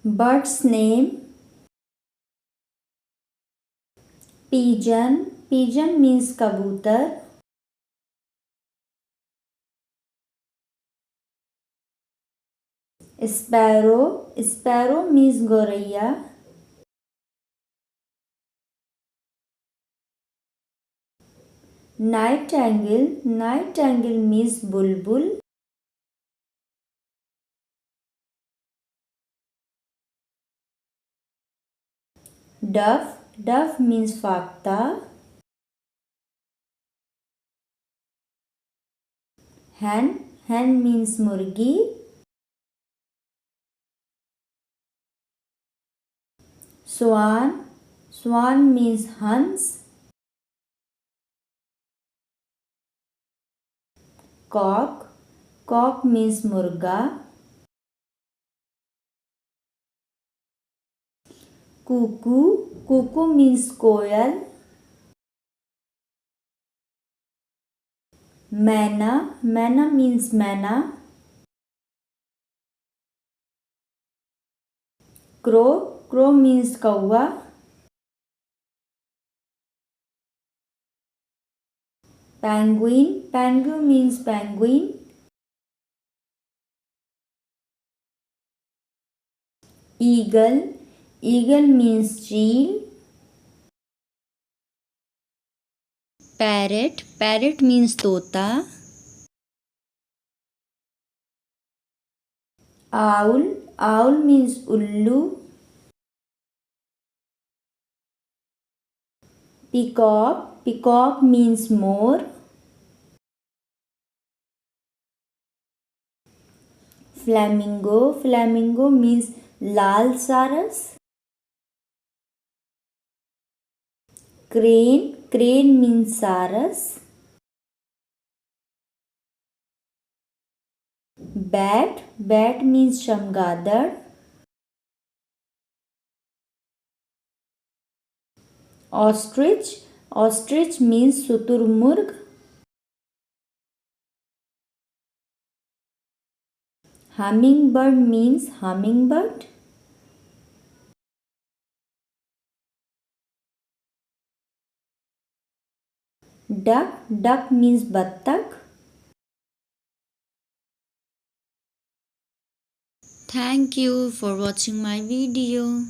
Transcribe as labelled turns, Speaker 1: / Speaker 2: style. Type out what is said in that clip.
Speaker 1: Bird's name: pigeon. Pigeon means kabutar. Sparrow. Sparrow means goraiya. Nightingale. Nightingale means bulbul. Dove. Dove means fakta. Hen. Hen means murgi. Swan. Swan means hans. Cock. Cock means murga. Cuckoo. Cuckoo means koyal. Maina. Maina means manna. Crow. Crow means kaua. Penguin. Penguin means penguin. Eagle. Eagle means cheel. Parrot. Parrot means tota. Owl. Owl means ullu. Peacock. Peacock means more. Flamingo. Flamingo means lal saras. Crane. Crane means saras. Bat. Bat means shamgadar. Ostrich. Ostrich means suturmurg. Hummingbird means hummingbird. Duck. Duck means battak. Thank you for watching my video.